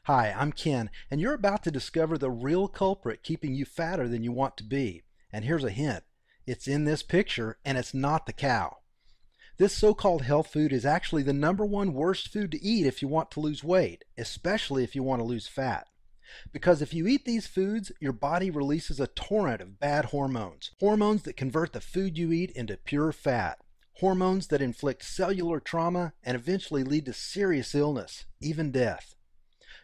Hi, I'm Ken, and you're about to discover the real culprit keeping you fatter than you want to be. And here's a hint. It's in this picture, and it's not the cow. This so-called health food is actually the number one worst food to eat if you want to lose weight, especially if you want to lose fat. Because if you eat these foods, your body releases a torrent of bad hormones. Hormones that convert the food you eat into pure fat. Hormones that inflict cellular trauma and eventually lead to serious illness, even death.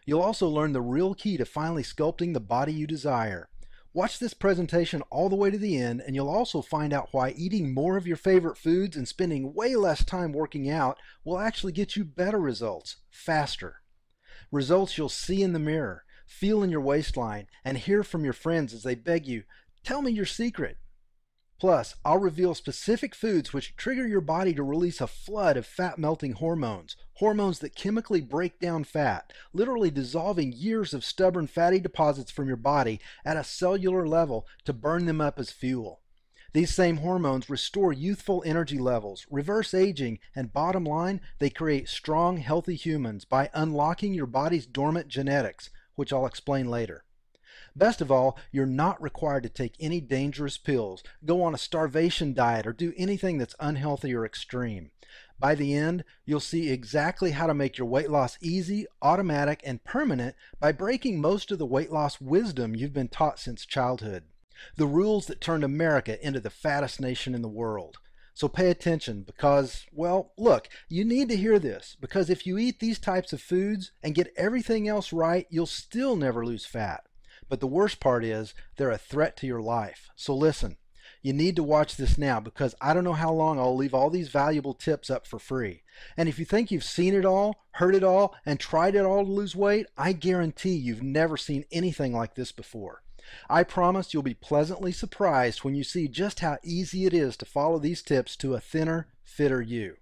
You'll also learn the real key to finally sculpting the body you desire. Watch this presentation all the way to the end, and you'll also find out why eating more of your favorite foods and spending way less time working out will actually get you better results, faster. Results you'll see in the mirror, feel in your waistline, and hear from your friends as they beg you, "Tell me your secret." Plus, I'll reveal specific foods which trigger your body to release a flood of fat-melting hormones, hormones that chemically break down fat, literally dissolving years of stubborn fatty deposits from your body at a cellular level to burn them up as fuel. These same hormones restore youthful energy levels, reverse aging, and bottom line, they create strong, healthy humans by unlocking your body's dormant genetics, which I'll explain later. Best of all, you're not required to take any dangerous pills, go on a starvation diet, or do anything that's unhealthy or extreme. By the end, you'll see exactly how to make your weight loss easy, automatic, and permanent by breaking most of the weight loss wisdom you've been taught since childhood. The rules that turned America into the fattest nation in the world. So pay attention because, well, look, you need to hear this because if you eat these types of foods and get everything else right, you'll still never lose fat. But the worst part is they're a threat to your life. So listen, you need to watch this now because I don't know how long I'll leave all these valuable tips up for free. And if you think you've seen it all, heard it all, and tried it all to lose weight, I guarantee you've never seen anything like this before. I promise you'll be pleasantly surprised when you see just how easy it is to follow these tips to a thinner, fitter you.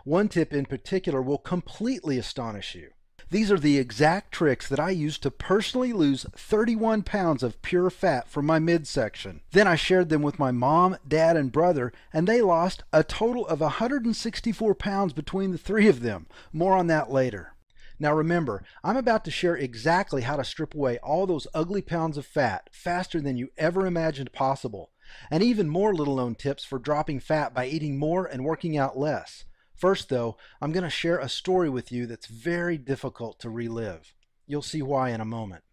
One tip in particular will completely astonish you. These are the exact tricks that I used to personally lose 31 pounds of pure fat from my midsection. Then I shared them with my mom, dad, and brother, and they lost a total of 164 pounds between the three of them. More on that later. Now remember, I'm about to share exactly how to strip away all those ugly pounds of fat faster than you ever imagined possible, and even more little-known tips for dropping fat by eating more and working out less. First though, I'm going to share a story with you that's very difficult to relive. You'll see why in a moment.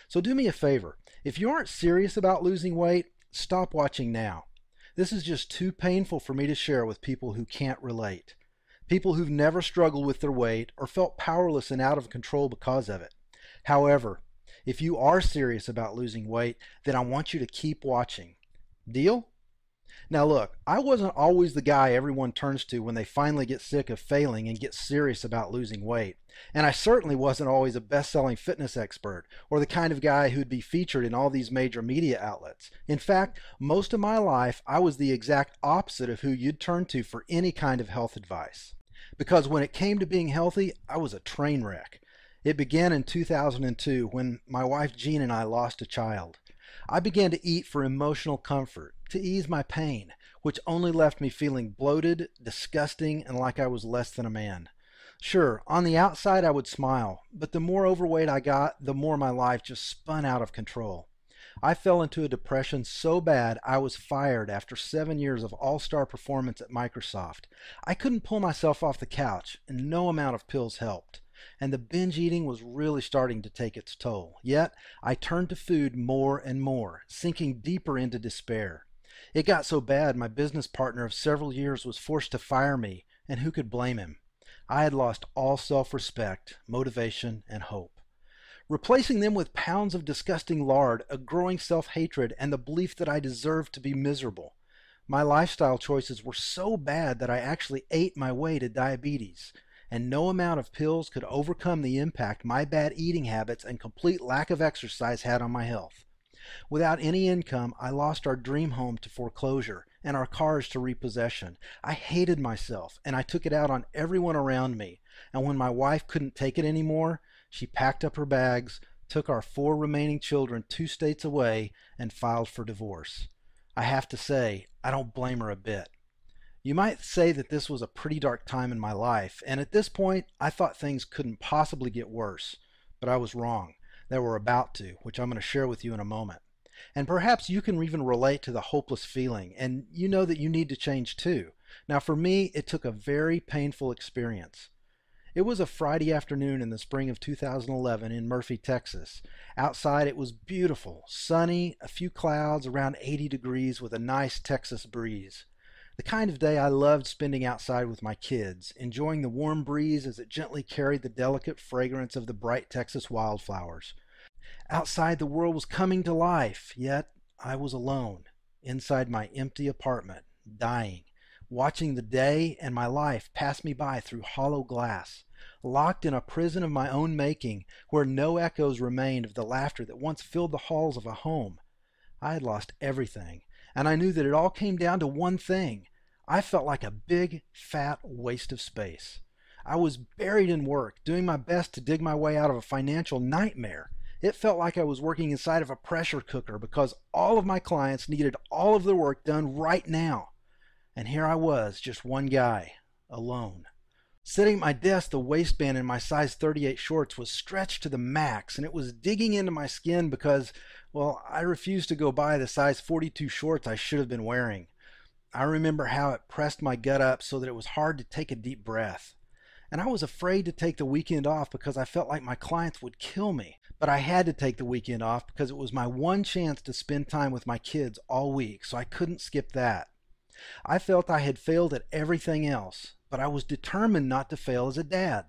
So do me a favor, if you aren't serious about losing weight, stop watching now. This is just too painful for me to share with people who can't relate. People who've never struggled with their weight or felt powerless and out of control because of it. However, if you are serious about losing weight, then I want you to keep watching. Deal? Now look, I wasn't always the guy everyone turns to when they finally get sick of failing and get serious about losing weight. And I certainly wasn't always a best-selling fitness expert or the kind of guy who'd be featured in all these major media outlets. In fact, most of my life I was the exact opposite of who you'd turn to for any kind of health advice. Because when it came to being healthy, I was a train wreck. It began in 2002 when my wife Jean and I lost a child. I began to eat for emotional comfort, to ease my pain, which only left me feeling bloated, disgusting, and like I was less than a man. Sure, on the outside I would smile, but the more overweight I got, the more my life just spun out of control. I fell into a depression so bad I was fired after 7 years of all-star performance at Microsoft. I couldn't pull myself off the couch, and no amount of pills helped. And the binge eating was really starting to take its toll. Yet, I turned to food more and more, sinking deeper into despair. It got so bad my business partner of several years was forced to fire me, and who could blame him? I had lost all self-respect, motivation, and hope. Replacing them with pounds of disgusting lard, a growing self-hatred, and the belief that I deserved to be miserable. My lifestyle choices were so bad that I actually ate my way to diabetes. And no amount of pills could overcome the impact my bad eating habits and complete lack of exercise had on my health. Without any income, I lost our dream home to foreclosure and our cars to repossession. I hated myself, and I took it out on everyone around me. And when my wife couldn't take it anymore, she packed up her bags, took our 4 remaining children 2 states away, and filed for divorce. I have to say, I don't blame her a bit. You might say that this was a pretty dark time in my life, and at this point, I thought things couldn't possibly get worse. but I was wrong. They were about to, which I'm going to share with you in a moment. And perhaps you can even relate to the hopeless feeling, and you know that you need to change too. Now, for me, it took a very painful experience. It was a Friday afternoon in the spring of 2011 in Murphy, Texas. Outside it was beautiful, sunny, a few clouds, around 80 degrees with a nice Texas breeze. The kind of day I loved spending outside with my kids, enjoying the warm breeze as it gently carried the delicate fragrance of the bright Texas wildflowers. Outside the world was coming to life, yet I was alone, inside my empty apartment, dying, watching the day and my life pass me by through hollow glass, locked in a prison of my own making where no echoes remained of the laughter that once filled the halls of a home. I had lost everything, and I knew that it all came down to one thing. I felt like a big, fat waste of space. I was buried in work, doing my best to dig my way out of a financial nightmare. It felt like I was working inside of a pressure cooker because all of my clients needed all of their work done right now. And here I was, just one guy, alone. Sitting at my desk, the waistband in my size 38 shorts was stretched to the max, and it was digging into my skin because, well, I refused to go buy the size 42 shorts I should have been wearing. I remember how it pressed my gut up so that it was hard to take a deep breath. And I was afraid to take the weekend off because I felt like my clients would kill me. But I had to take the weekend off because it was my one chance to spend time with my kids all week, so I couldn't skip that. I felt I had failed at everything else, but I was determined not to fail as a dad.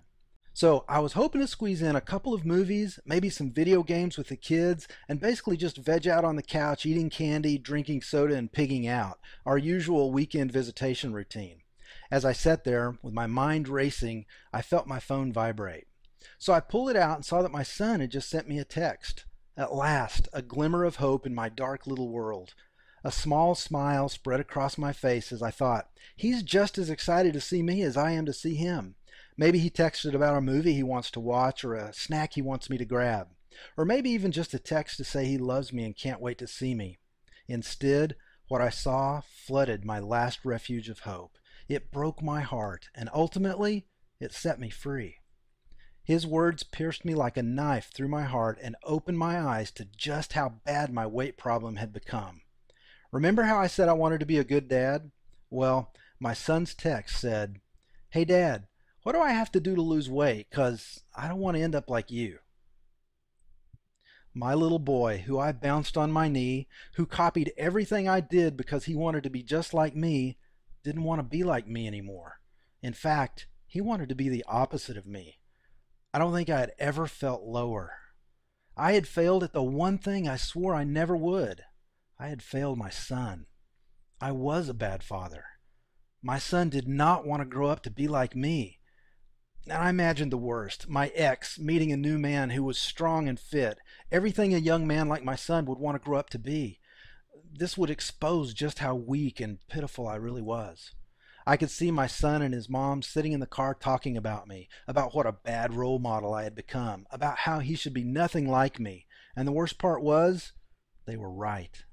So I was hoping to squeeze in a couple of movies, maybe some video games with the kids, and basically just veg out on the couch, eating candy, drinking soda, and pigging out, our usual weekend visitation routine. As I sat there, with my mind racing, I felt my phone vibrate. So I pulled it out and saw that my son had just sent me a text. At last, a glimmer of hope in my dark little world. A small smile spread across my face as I thought, he's just as excited to see me as I am to see him. Maybe he texted about a movie he wants to watch or a snack he wants me to grab. Or maybe even just a text to say he loves me and can't wait to see me. Instead, what I saw flooded my last refuge of hope. It broke my heart, and ultimately, it set me free. His words pierced me like a knife through my heart and opened my eyes to just how bad my weight problem had become. Remember how I said I wanted to be a good dad? Well, my son's text said, "Hey Dad, what do I have to do to lose weight? 'Cause I don't want to end up like you." My little boy, who I bounced on my knee, who copied everything I did because he wanted to be just like me, didn't want to be like me anymore. In fact, he wanted to be the opposite of me. I don't think I had ever felt lower. I had failed at the one thing I swore I never would. I had failed my son. I was a bad father. My son did not want to grow up to be like me. And I imagined the worst. My ex meeting a new man who was strong and fit, everything a young man like my son would want to grow up to be. This would expose just how weak and pitiful I really was. I could see my son and his mom sitting in the car talking about me, about what a bad role model I had become, about how he should be nothing like me. And the worst part was, they were right.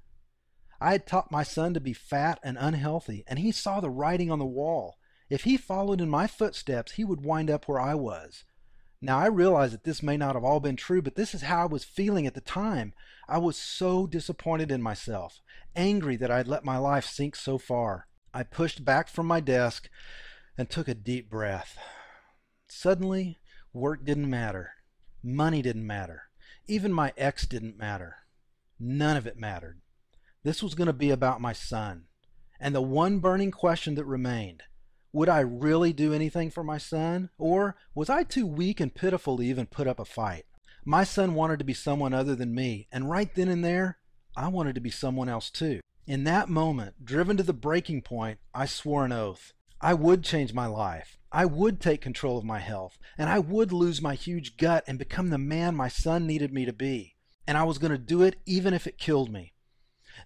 I had taught my son to be fat and unhealthy, and he saw the writing on the wall. If he followed in my footsteps, he would wind up where I was. Now, I realize that this may not have all been true, but this is how I was feeling at the time. I was so disappointed in myself, angry that I had let my life sink so far. I pushed back from my desk and took a deep breath. Suddenly, work didn't matter. Money didn't matter. Even my ex didn't matter. None of it mattered. This was going to be about my son. And the one burning question that remained, would I really do anything for my son? Or was I too weak and pitiful to even put up a fight? My son wanted to be someone other than me, and right then and there, I wanted to be someone else too. In that moment, driven to the breaking point, I swore an oath. I would change my life. I would take control of my health, and I would lose my huge gut and become the man my son needed me to be. And I was going to do it even if it killed me.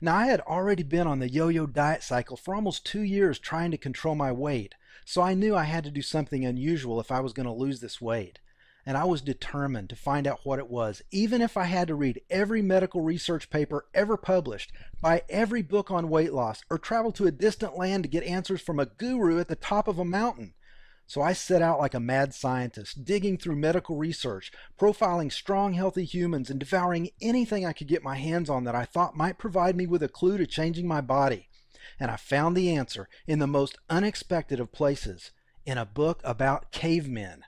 Now, I had already been on the yo-yo diet cycle for almost 2 years trying to control my weight, so I knew I had to do something unusual if I was going to lose this weight. And I was determined to find out what it was, even if I had to read every medical research paper ever published, buy every book on weight loss, or travel to a distant land to get answers from a guru at the top of a mountain. So I set out like a mad scientist, digging through medical research, profiling strong, healthy humans, and devouring anything I could get my hands on that I thought might provide me with a clue to changing my body. And I found the answer in the most unexpected of places, in a book about cavemen.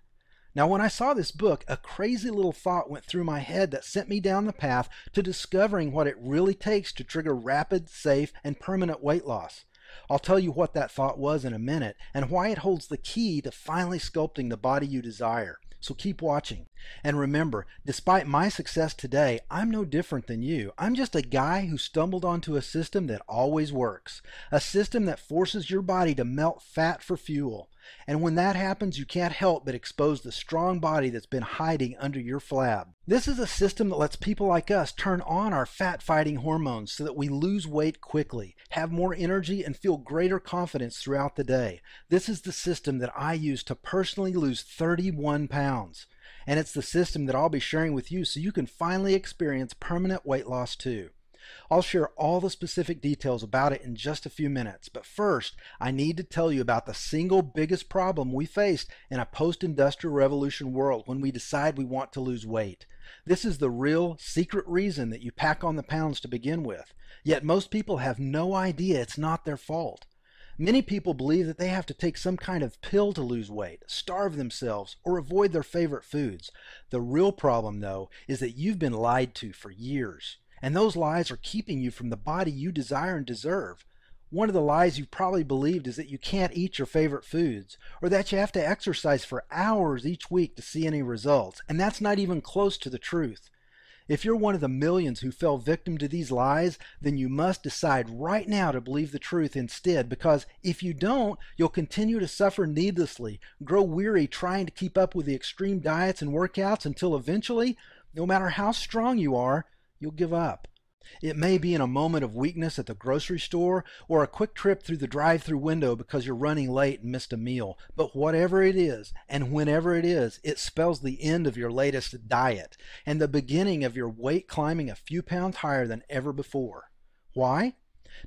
Now, when I saw this book, a crazy little thought went through my head that sent me down the path to discovering what it really takes to trigger rapid, safe, and permanent weight loss. I'll tell you what that thought was in a minute and why it holds the key to finally sculpting the body you desire. So keep watching. And remember, despite my success today, I'm no different than you. I'm just a guy who stumbled onto a system that always works. A system that forces your body to melt fat for fuel. And when that happens, you can't help but expose the strong body that's been hiding under your flab. This is a system that lets people like us turn on our fat-fighting hormones so that we lose weight quickly, have more energy, and feel greater confidence throughout the day. This is the system that I use to personally lose 31 pounds. And it's the system that I'll be sharing with you so you can finally experience permanent weight loss too. I'll share all the specific details about it in just a few minutes, but first, I need to tell you about the single biggest problem we faced in a post-industrial revolution world when we decide we want to lose weight. This is the real secret reason that you pack on the pounds to begin with, yet most people have no idea it's not their fault. Many people believe that they have to take some kind of pill to lose weight, starve themselves, or avoid their favorite foods. The real problem, though, is that you've been lied to for years. And those lies are keeping you from the body you desire and deserve. One of the lies you've probably believed is that you can't eat your favorite foods, or that you have to exercise for hours each week to see any results, and that's not even close to the truth. If you're one of the millions who fell victim to these lies, then you must decide right now to believe the truth instead, because if you don't, you'll continue to suffer needlessly, grow weary trying to keep up with the extreme diets and workouts until eventually, no matter how strong you are, you'll give up. It may be in a moment of weakness at the grocery store or a quick trip through the drive-through window because you're running late and missed a meal. But whatever it is, and whenever it is, it spells the end of your latest diet and the beginning of your weight climbing a few pounds higher than ever before. Why?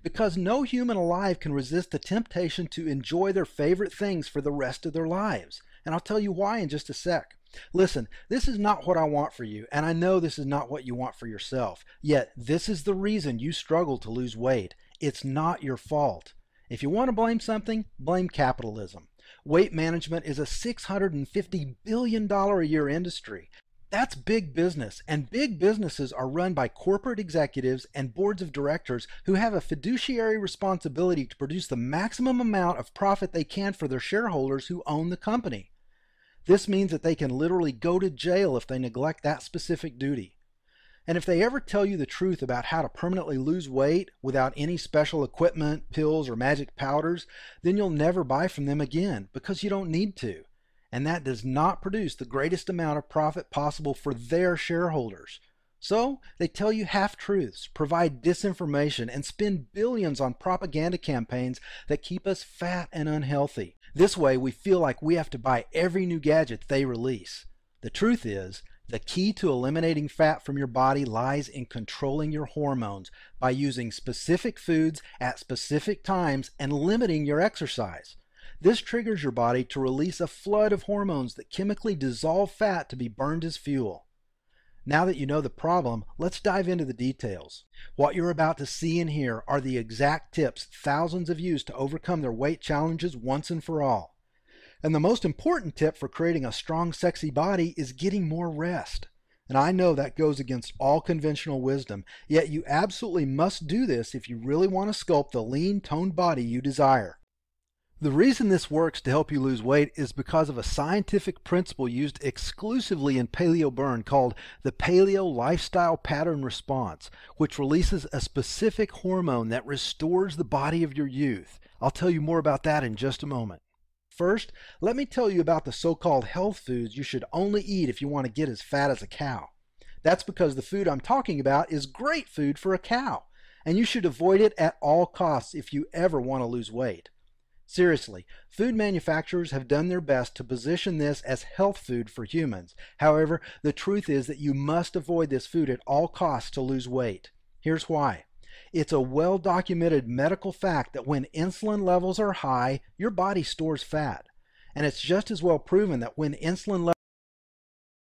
Because no human alive can resist the temptation to enjoy their favorite things for the rest of their lives. And I'll tell you why in just a sec. Listen, this is not what I want for you, and I know this is not what you want for yourself. Yet, this is the reason you struggle to lose weight. It's not your fault. If you want to blame something, blame capitalism. Weight management is a $650 billion a year industry. That's big business, and big businesses are run by corporate executives and boards of directors who have a fiduciary responsibility to produce the maximum amount of profit they can for their shareholders who own the company. This means that they can literally go to jail if they neglect that specific duty. And if they ever tell you the truth about how to permanently lose weight without any special equipment, pills, or magic powders, then you'll never buy from them again because you don't need to. And that does not produce the greatest amount of profit possible for their shareholders. So they tell you half-truths, provide disinformation, and spend billions on propaganda campaigns that keep us fat and unhealthy. This way, we feel like we have to buy every new gadget they release. The truth is, the key to eliminating fat from your body lies in controlling your hormones by using specific foods at specific times and limiting your exercise. This triggers your body to release a flood of hormones that chemically dissolve fat to be burned as fuel. Now that you know the problem, let's dive into the details. What you're about to see and hear are the exact tips thousands have used to overcome their weight challenges once and for all. And the most important tip for creating a strong, sexy body is getting more rest. And I know that goes against all conventional wisdom, yet you absolutely must do this if you really want to sculpt the lean, toned body you desire. The reason this works to help you lose weight is because of a scientific principle used exclusively in paleo burn called the paleo lifestyle pattern response, which releases a specific hormone that restores the body of your youth. I'll tell you more about that in just a moment. First, let me tell you about the so-called health foods you should only eat if you want to get as fat as a cow. That's because the food I'm talking about is great food for a cow, and you should avoid it at all costs if you ever want to lose weight. Seriously, food manufacturers have done their best to position this as health food for humans. However, the truth is that you must avoid this food at all costs to lose weight. Here's why. It's a well-documented medical fact that when insulin levels are high, your body stores fat. And it's just as well proven that when insulin